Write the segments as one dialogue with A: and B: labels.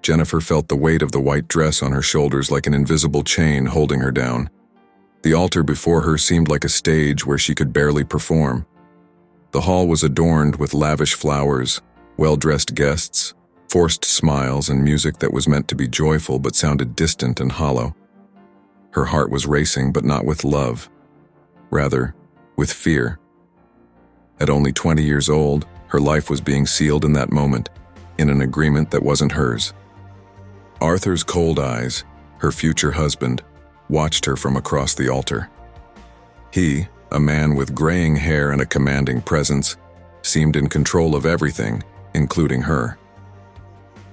A: Jennifer felt the weight of the white dress on her shoulders like an invisible chain holding her down. The altar before her seemed like a stage where she could barely perform. The hall was adorned with lavish flowers, well-dressed guests, forced smiles, and music that was meant to be joyful but sounded distant and hollow. Her heart was racing, but not with love. Rather, with fear. At only 20 years old, her life was being sealed in that moment, in an agreement that wasn't hers. Arthur's cold eyes, her future husband, watched her from across the altar. He, a man with graying hair and a commanding presence, seemed in control of everything, including her.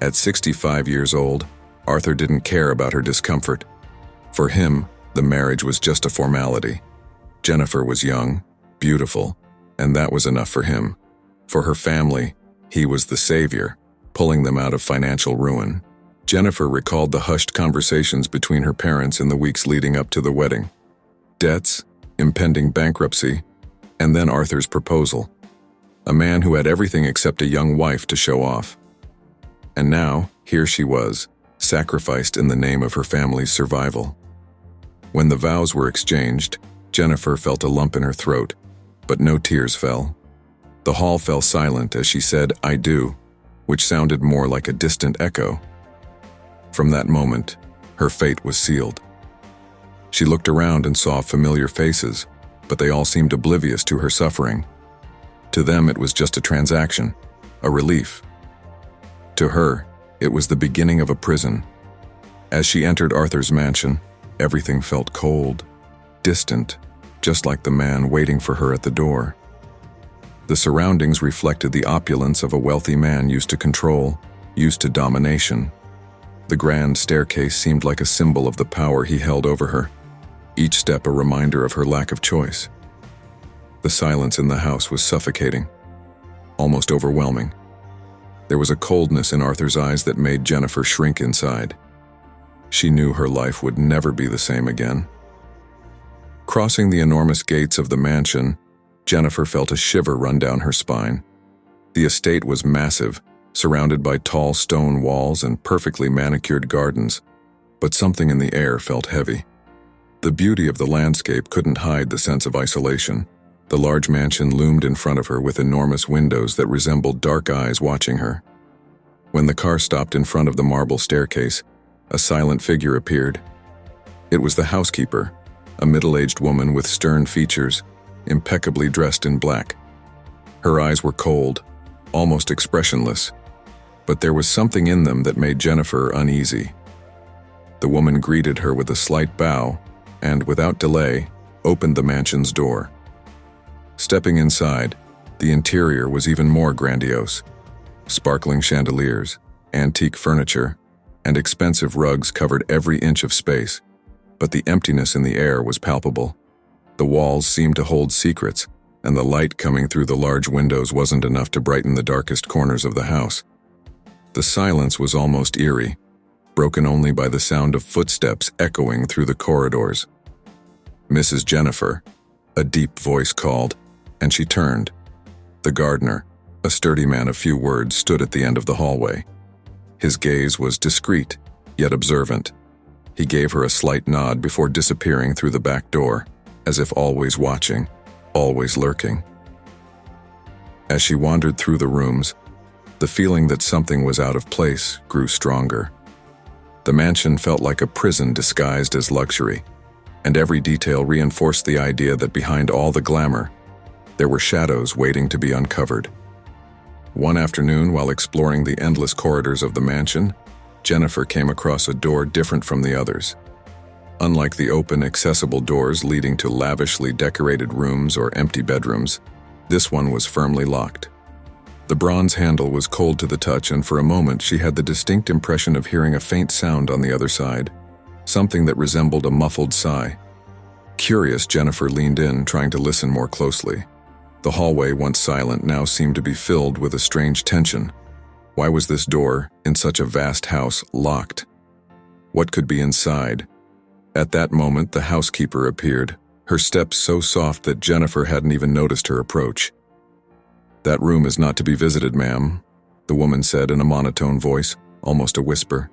A: At 65 years old, Arthur didn't care about her discomfort. For him, the marriage was just a formality. Jennifer was young, beautiful, and that was enough for him. For her family, he was the savior, pulling them out of financial ruin. Jennifer recalled the hushed conversations between her parents in the weeks leading up to the wedding. Debts, impending bankruptcy, and then Arthur's proposal. A man who had everything except a young wife to show off. And now, here she was, sacrificed in the name of her family's survival. When the vows were exchanged, Jennifer felt a lump in her throat, but no tears fell. The hall fell silent as she said, "I do," which sounded more like a distant echo. From that moment, her fate was sealed. She looked around and saw familiar faces, but they all seemed oblivious to her suffering. To them, it was just a transaction, a relief. To her, it was the beginning of a prison. As she entered Arthur's mansion, everything felt cold, distant, just like the man waiting for her at the door. The surroundings reflected the opulence of a wealthy man used to control, used to domination. The grand staircase seemed like a symbol of the power he held over her, each step a reminder of her lack of choice. The silence in the house was suffocating, almost overwhelming. There was a coldness in Arthur's eyes that made Jennifer shrink inside. She knew her life would never be the same again. Crossing the enormous gates of the mansion, Jennifer felt a shiver run down her spine. The estate was massive, surrounded by tall stone walls and perfectly manicured gardens, but something in the air felt heavy. The beauty of the landscape couldn't hide the sense of isolation. The large mansion loomed in front of her with enormous windows that resembled dark eyes watching her. When the car stopped in front of the marble staircase, a silent figure appeared. It was the housekeeper, a middle-aged woman with stern features, impeccably dressed in black. Her eyes were cold, almost expressionless, but there was something in them that made Jennifer uneasy. The woman greeted her with a slight bow and, without delay, opened the mansion's door. Stepping inside, the interior was even more grandiose. Sparkling chandeliers, antique furniture, and expensive rugs covered every inch of space, but the emptiness in the air was palpable. The walls seemed to hold secrets, and the light coming through the large windows wasn't enough to brighten the darkest corners of the house. The silence was almost eerie, broken only by the sound of footsteps echoing through the corridors. "Mrs. Jennifer," a deep voice called, and she turned. The gardener, a sturdy man of few words, stood at the end of the hallway. His gaze was discreet, yet observant. He gave her a slight nod before disappearing through the back door, as if always watching, always lurking. As she wandered through the rooms, the feeling that something was out of place grew stronger. The mansion felt like a prison disguised as luxury, and every detail reinforced the idea that behind all the glamour, there were shadows waiting to be uncovered. One afternoon, while exploring the endless corridors of the mansion, Jennifer came across a door different from the others. Unlike the open, accessible doors leading to lavishly decorated rooms or empty bedrooms, this one was firmly locked. The bronze handle was cold to the touch, and for a moment she had the distinct impression of hearing a faint sound on the other side, something that resembled a muffled sigh. Curious, Jennifer leaned in, trying to listen more closely. The hallway, once silent, now seemed to be filled with a strange tension. Why was this door, in such a vast house, locked? What could be inside? At that moment, the housekeeper appeared, her steps so soft that Jennifer hadn't even noticed her approach. "That room is not to be visited, ma'am," the woman said in a monotone voice. almost a whisper.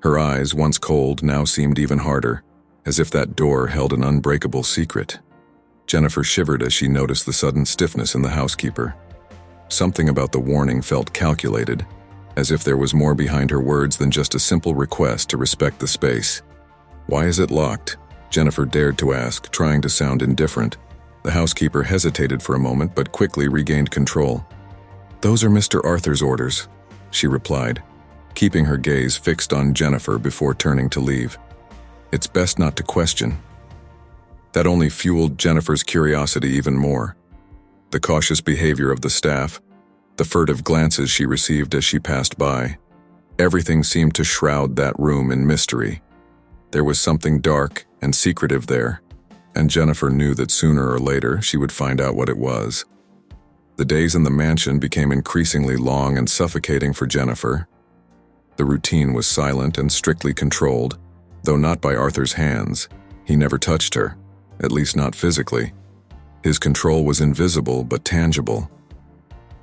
A: Her eyes, once cold, now seemed even harder, as if that door held an unbreakable secret. Jennifer shivered as she noticed the sudden stiffness in the housekeeper. Something about the warning felt calculated, as if there was more behind her words than just a simple request to respect the space. "Why is it locked?" Jennifer dared to ask, trying to sound indifferent. The housekeeper hesitated for a moment but quickly regained control. "Those are Mr. Arthur's orders," she replied, keeping her gaze fixed on Jennifer before turning to leave. "It's best not to question." That only fueled Jennifer's curiosity even more. The cautious behavior of the staff, the furtive glances she received as she passed by, everything seemed to shroud that room in mystery. There was something dark and secretive there, and Jennifer knew that sooner or later she would find out what it was. The days in the mansion became increasingly long and suffocating for Jennifer. The routine was silent and strictly controlled, though not by Arthur's hands. He never touched her, at least not physically. His control was invisible but tangible.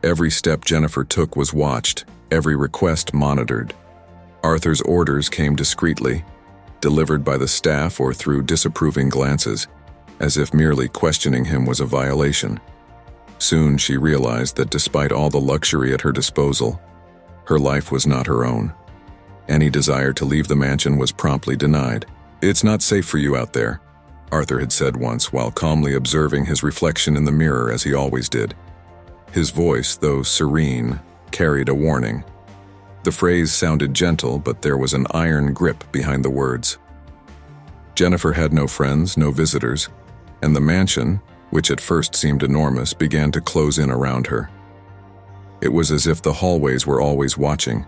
A: Every step Jennifer took was watched, every request monitored. Arthur's orders came discreetly, delivered by the staff or through disapproving glances, as if merely questioning him was a violation. Soon she realized that despite all the luxury at her disposal, her life was not her own. Any desire to leave the mansion was promptly denied. "It's not safe for you out there," Arthur had said once while calmly observing his reflection in the mirror as he always did. His voice, though serene, carried a warning. The phrase sounded gentle, but there was an iron grip behind the words. Jennifer had no friends, no visitors, and the mansion, which at first seemed enormous, began to close in around her. It was as if the hallways were always watching,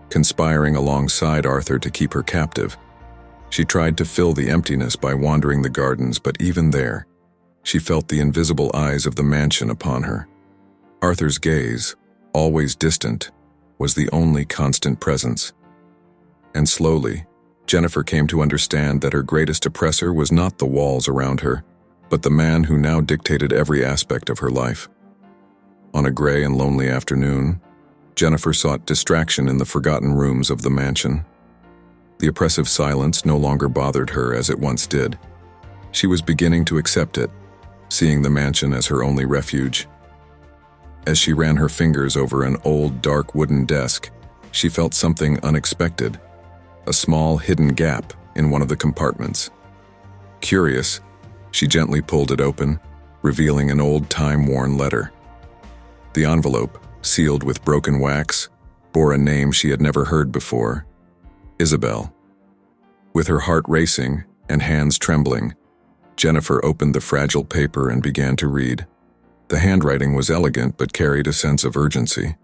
A: conspiring alongside Arthur to keep her captive. She tried to fill the emptiness by wandering the gardens, but even there, she felt the invisible eyes of the mansion upon her. Arthur's gaze, always distant, was the only constant presence. And slowly, Jennifer came to understand that her greatest oppressor was not the walls around her, but the man who now dictated every aspect of her life. On a gray and lonely afternoon, Jennifer sought distraction in the forgotten rooms of the mansion. The oppressive silence no longer bothered her as it once did. She was beginning to accept it, seeing the mansion as her only refuge. As she ran her fingers over an old, dark wooden desk, she felt something unexpected, a small hidden gap in one of the compartments. Curious, she gently pulled it open, revealing an old time-worn letter. The envelope, sealed with broken wax, bore a name she had never heard before: Isabel. With her heart racing and hands trembling, Jennifer opened the fragile paper and began to read. The handwriting was elegant but carried a sense of urgency.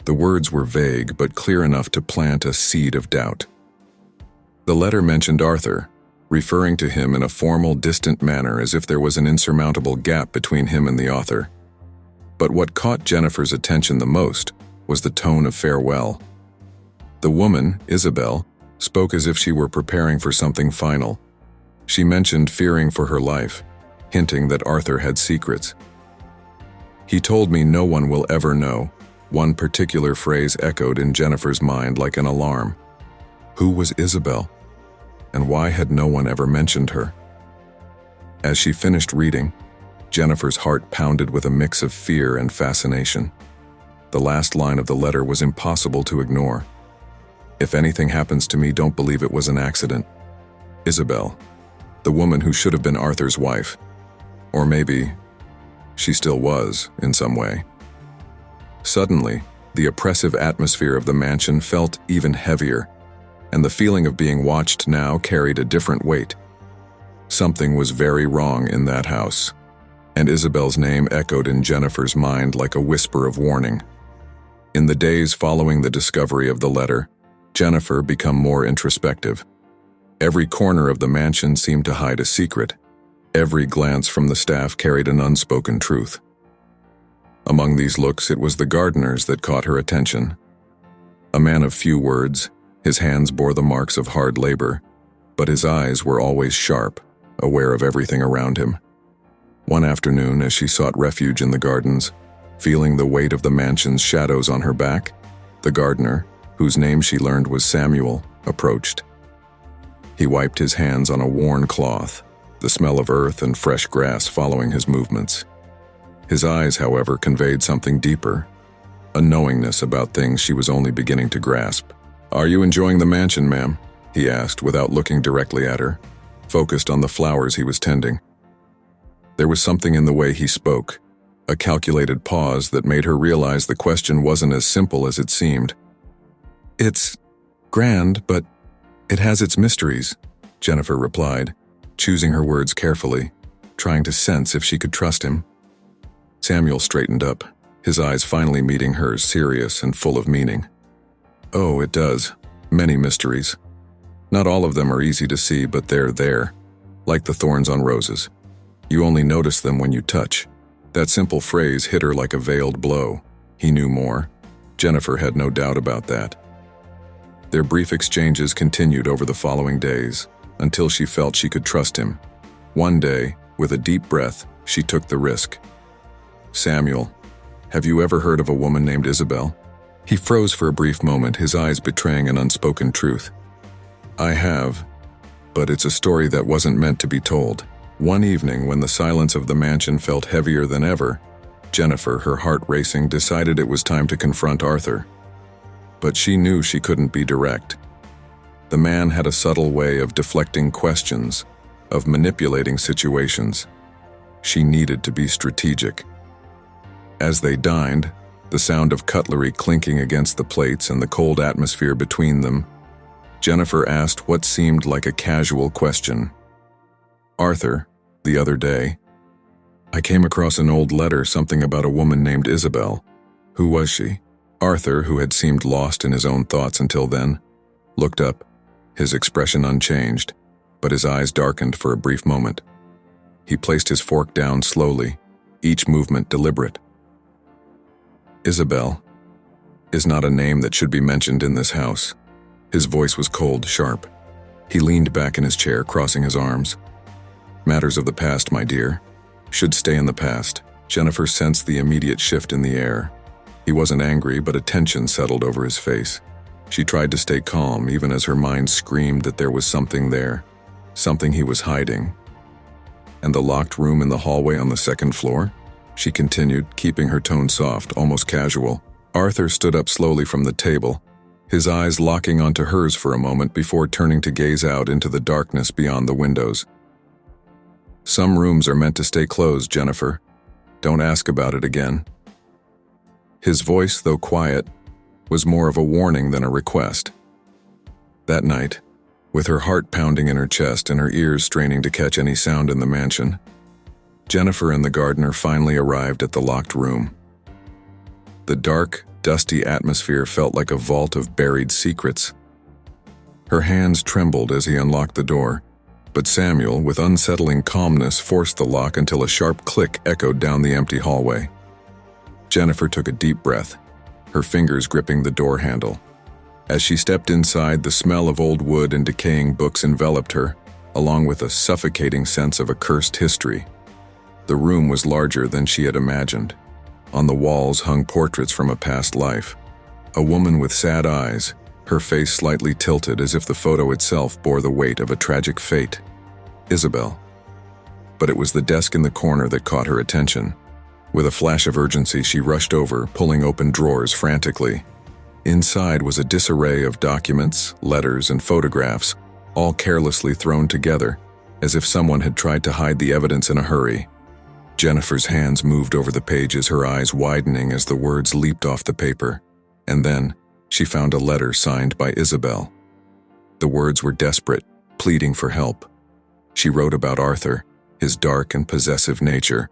A: The words were vague but clear enough to plant a seed of doubt. The letter mentioned Arthur, referring to him in a formal, distant manner as if there was an insurmountable gap between him and the author. But what caught Jennifer's attention the most was the tone of farewell. The woman, Isabel, spoke as if she were preparing for something final. She mentioned fearing for her life, hinting that Arthur had secrets. "He told me no one will ever know." One particular phrase echoed in Jennifer's mind like an alarm. Who was Isabel? And why had no one ever mentioned her? As she finished reading, Jennifer's heart pounded with a mix of fear and fascination. The last line of the letter was impossible to ignore. "If anything happens to me, don't believe it was an accident." Isabel, the woman who should have been Arthur's wife. Or maybe she still was, in some way. Suddenly, the oppressive atmosphere of the mansion felt even heavier, and the feeling of being watched now carried a different weight. Something was very wrong in that house, and Isabel's name echoed in Jennifer's mind like a whisper of warning. In the days following the discovery of the letter, Jennifer became more introspective. Every corner of the mansion seemed to hide a secret. Every glance from the staff carried an unspoken truth. Among these looks, it was the gardeners that caught her attention. A man of few words, his hands bore the marks of hard labor, but his eyes were always sharp, aware of everything around him. One afternoon, as she sought refuge in the gardens, feeling the weight of the mansion's shadows on her back, the gardener, whose name she learned was Samuel, approached. He wiped his hands on a worn cloth, the smell of earth and fresh grass following his movements. His eyes, however, conveyed something deeper, a knowingness about things she was only beginning to grasp. "Are you enjoying the mansion, ma'am?" he asked without looking directly at her, focused on the flowers he was tending. There was something in the way he spoke, a calculated pause that made her realize the question wasn't as simple as it seemed. "It's grand, but it has its mysteries," Jennifer replied, choosing her words carefully, trying to sense if she could trust him. Samuel straightened up, his eyes finally meeting hers, serious and full of meaning. "Oh, it does. Many mysteries. Not all of them are easy to see, but they're there, like the thorns on roses. You only notice them when you touch." That simple phrase hit her like a veiled blow. He knew more. Jennifer had no doubt about that. Their brief exchanges continued over the following days, until she felt she could trust him. One day, with a deep breath, she took the risk. "Samuel, have you ever heard of a woman named Isabel?" He froze for a brief moment, his eyes betraying an unspoken truth. "I have, but it's a story that wasn't meant to be told." One evening, when the silence of the mansion felt heavier than ever, Jennifer, her heart racing, decided it was time to confront Arthur. But she knew she couldn't be direct. The man had a subtle way of deflecting questions, of manipulating situations. She needed to be strategic. As they dined, the sound of cutlery clinking against the plates and the cold atmosphere between them, Jennifer asked what seemed like a casual question. "Arthur, the other day, I came across an old letter, something about a woman named Isabel. Who was she?" Arthur, who had seemed lost in his own thoughts until then, looked up, his expression unchanged, but his eyes darkened for a brief moment. He placed his fork down slowly, each movement deliberate. "Isabel is not a name that should be mentioned in this house." His voice was cold, sharp. He leaned back in his chair, crossing his arms. "Matters of the past, my dear, should stay in the past." Jennifer sensed the immediate shift in the air. He wasn't angry, but a tension settled over his face. She tried to stay calm, even as her mind screamed that there was something there, something he was hiding. "And the locked room in the hallway on the second floor?" she continued, keeping her tone soft, almost casual. Arthur stood up slowly from the table, his eyes locking onto hers for a moment before turning to gaze out into the darkness beyond the windows. "Some rooms are meant to stay closed, Jennifer. Don't ask about it again." His voice, though quiet, was more of a warning than a request. That night, with her heart pounding in her chest and her ears straining to catch any sound in the mansion, Jennifer and the gardener finally arrived at the locked room. The dark, dusty atmosphere felt like a vault of buried secrets. Her hands trembled as he unlocked the door, but Samuel, with unsettling calmness, forced the lock until a sharp click echoed down the empty hallway. Jennifer took a deep breath, her fingers gripping the door handle. As she stepped inside, the smell of old wood and decaying books enveloped her, along with a suffocating sense of a cursed history. The room was larger than she had imagined. On the walls hung portraits from a past life. A woman with sad eyes, her face slightly tilted as if the photo itself bore the weight of a tragic fate. Isabel. But it was the desk in the corner that caught her attention. With a flash of urgency, she rushed over, pulling open drawers frantically. Inside was a disarray of documents, letters, and photographs, all carelessly thrown together, as if someone had tried to hide the evidence in a hurry. Jennifer's hands moved over the pages, her eyes widening as the words leaped off the paper. And then, she found a letter signed by Isabel. The words were desperate, pleading for help. She wrote about Arthur, his dark and possessive nature,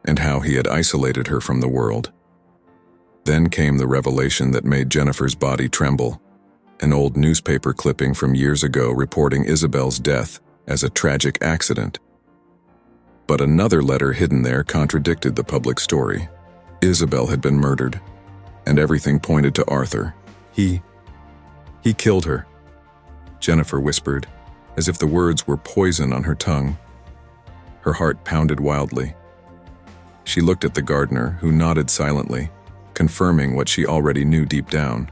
A: and how he had isolated her from the world. Then came the revelation that made Jennifer's body tremble, an old newspaper clipping from years ago reporting Isabel's death as a tragic accident. But another letter hidden there contradicted the public story. Isabel had been murdered, and everything pointed to Arthur. He killed her, Jennifer whispered, as if the words were poison on her tongue. Her heart pounded wildly. She looked at the gardener, who nodded silently, confirming what she already knew deep down.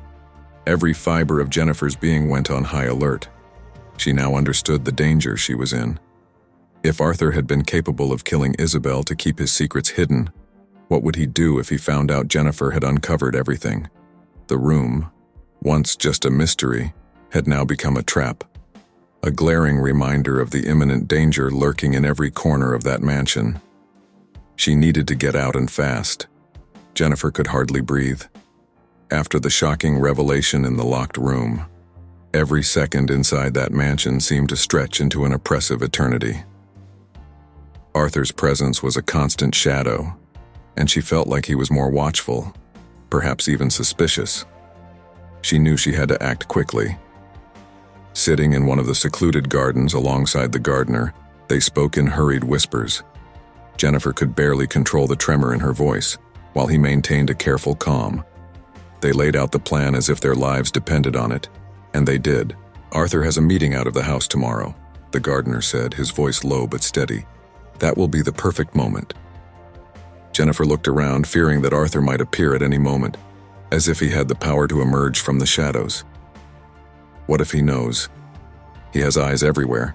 A: Every fiber of Jennifer's being went on high alert. She now understood the danger she was in. If Arthur had been capable of killing Isabel to keep his secrets hidden, what would he do if he found out Jennifer had uncovered everything? The room, once just a mystery, had now become a trap. A glaring reminder of the imminent danger lurking in every corner of that mansion. She needed to get out and fast. Jennifer could hardly breathe. After the shocking revelation in the locked room, every second inside that mansion seemed to stretch into an oppressive eternity. Arthur's presence was a constant shadow, and she felt like he was more watchful, perhaps even suspicious. She knew she had to act quickly. Sitting in one of the secluded gardens alongside the gardener, they spoke in hurried whispers. Jennifer could barely control the tremor in her voice, while he maintained a careful calm. They laid out the plan as if their lives depended on it, and they did. "Arthur has a meeting out of the house tomorrow," the gardener said, his voice low but steady. "That will be the perfect moment." Jennifer looked around, fearing that Arthur might appear at any moment, as if he had the power to emerge from the shadows. What if he knows? He has eyes everywhere.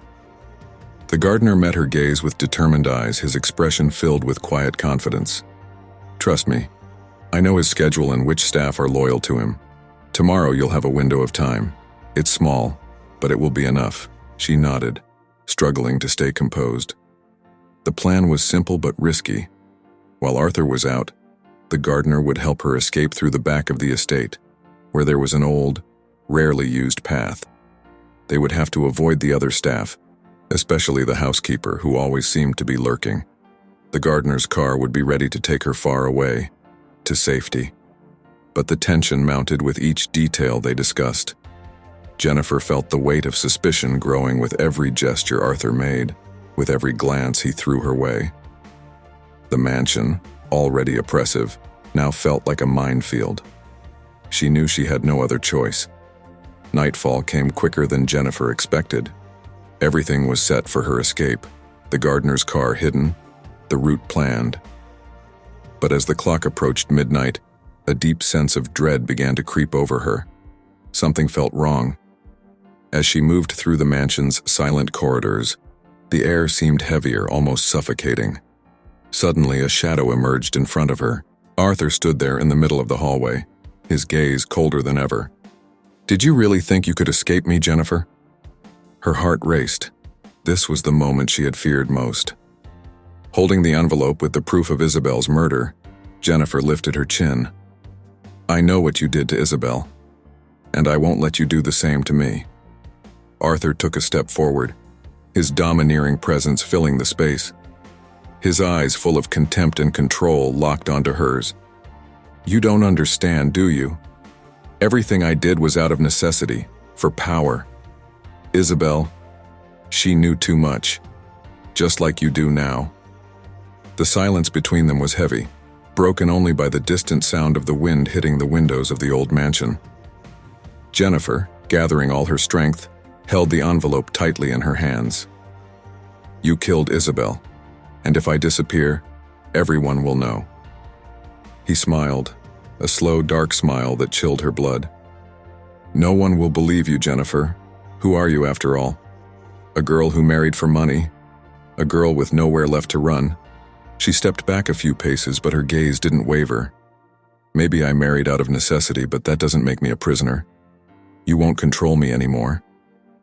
A: The gardener met her gaze with determined eyes, his expression filled with quiet confidence. "Trust me. I know his schedule and which staff are loyal to him. Tomorrow you'll have a window of time. It's small, but it will be enough." She nodded, struggling to stay composed. The plan was simple but risky. While Arthur was out, the gardener would help her escape through the back of the estate, where there was an old, rarely used path. They would have to avoid the other staff, especially the housekeeper, who always seemed to be lurking. The gardener's car would be ready to take her far away, to safety. But the tension mounted with each detail they discussed. Jennifer felt the weight of suspicion growing with every gesture Arthur made, with every glance he threw her way. The mansion, already oppressive, now felt like a minefield. She knew she had no other choice. Nightfall came quicker than Jennifer expected. Everything was set for her escape, the gardener's car hidden, the route planned. But as the clock approached midnight, a deep sense of dread began to creep over her. Something felt wrong. As she moved through the mansion's silent corridors, the air seemed heavier, almost suffocating. Suddenly, a shadow emerged in front of her. Arthur stood there in the middle of the hallway, his gaze colder than ever. "Did you really think you could escape me, Jennifer?" Her heart raced. This was the moment she had feared most. Holding the envelope with the proof of Isabel's murder, Jennifer lifted her chin. "I know what you did to Isabel, and I won't let you do the same to me." Arthur took a step forward, his domineering presence filling the space. His eyes, full of contempt and control, locked onto hers. "You don't understand, do you? Everything I did was out of necessity, for power. Isabel, she knew too much, just like you do now." The silence between them was heavy, broken only by the distant sound of the wind hitting the windows of the old mansion. Jennifer, gathering all her strength, held the envelope tightly in her hands. "You killed Isabel, and if I disappear, everyone will know." He smiled, a slow, dark smile that chilled her blood. "No one will believe you, Jennifer. Who are you, after all? A girl who married for money? A girl with nowhere left to run?" She stepped back a few paces, but her gaze didn't waver. "Maybe I married out of necessity, but that doesn't make me a prisoner. You won't control me anymore."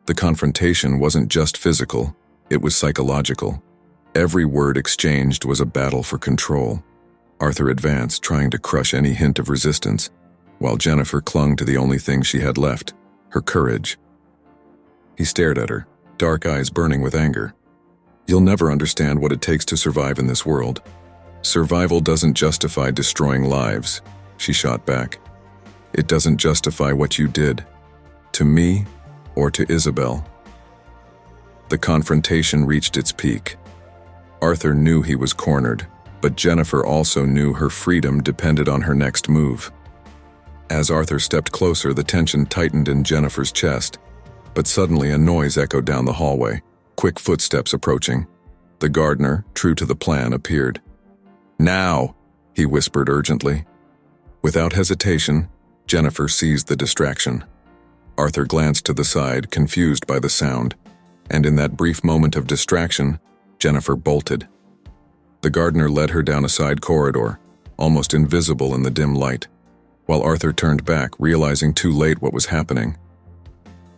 A: The confrontation wasn't just physical, it was psychological. Every word exchanged was a battle for control. Arthur advanced, trying to crush any hint of resistance, while Jennifer clung to the only thing she had left, her courage. He stared at her, dark eyes burning with anger. "You'll never understand what it takes to survive in this world. Survival doesn't justify destroying lives," she shot back. "It doesn't justify what you did, to me or to Isabel." The confrontation reached its peak. Arthur knew he was cornered, but Jennifer also knew her freedom depended on her next move. As Arthur stepped closer, the tension tightened in Jennifer's chest, but suddenly a noise echoed down the hallway, quick footsteps approaching. The gardener, true to the plan, appeared. "Now!" he whispered urgently. Without hesitation, Jennifer seized the distraction. Arthur glanced to the side, confused by the sound, and in that brief moment of distraction, Jennifer bolted. The gardener led her down a side corridor, almost invisible in the dim light, while Arthur turned back, realizing too late what was happening.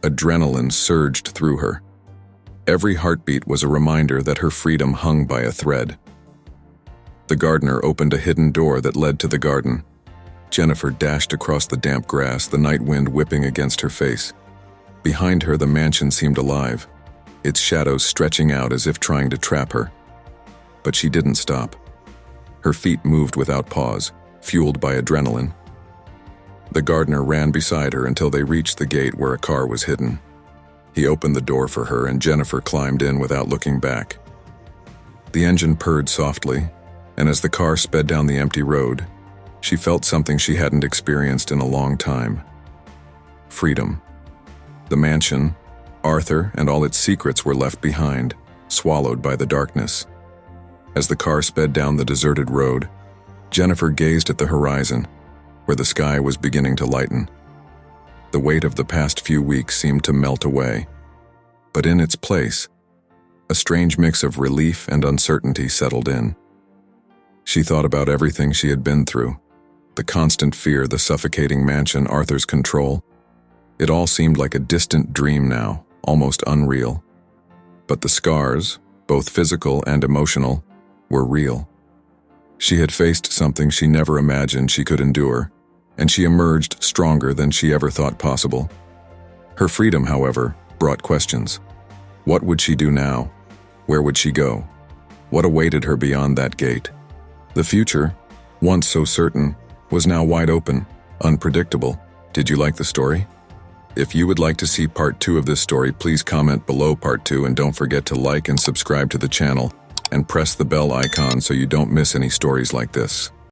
A: Adrenaline surged through her. Every heartbeat was a reminder that her freedom hung by a thread. The gardener opened a hidden door that led to the garden. Jennifer dashed across the damp grass, the night wind whipping against her face. Behind her, the mansion seemed alive, its shadows stretching out as if trying to trap her. But she didn't stop. Her feet moved without pause, fueled by adrenaline. The gardener ran beside her until they reached the gate where a car was hidden. He opened the door for her, and Jennifer climbed in without looking back. The engine purred softly, and as the car sped down the empty road, she felt something she hadn't experienced in a long time. Freedom. The mansion, Arthur, and all its secrets were left behind, swallowed by the darkness. As the car sped down the deserted road, Jennifer gazed at the horizon, where the sky was beginning to lighten. The weight of the past few weeks seemed to melt away, but in its place, a strange mix of relief and uncertainty settled in. She thought about everything she had been through, the constant fear, the suffocating mansion, Arthur's control. It all seemed like a distant dream now, almost unreal. But the scars, both physical and emotional, were real. She had faced something she never imagined she could endure, and she emerged stronger than she ever thought possible. Her freedom, however, brought questions. What would she do now? Where would she go? What awaited her beyond that gate? The future, once so certain, was now wide open, unpredictable. Did you like the story? If you would like to see part 2 of this story, please comment below part 2, and don't forget to like and subscribe to the channel and press the bell icon so you don't miss any stories like this.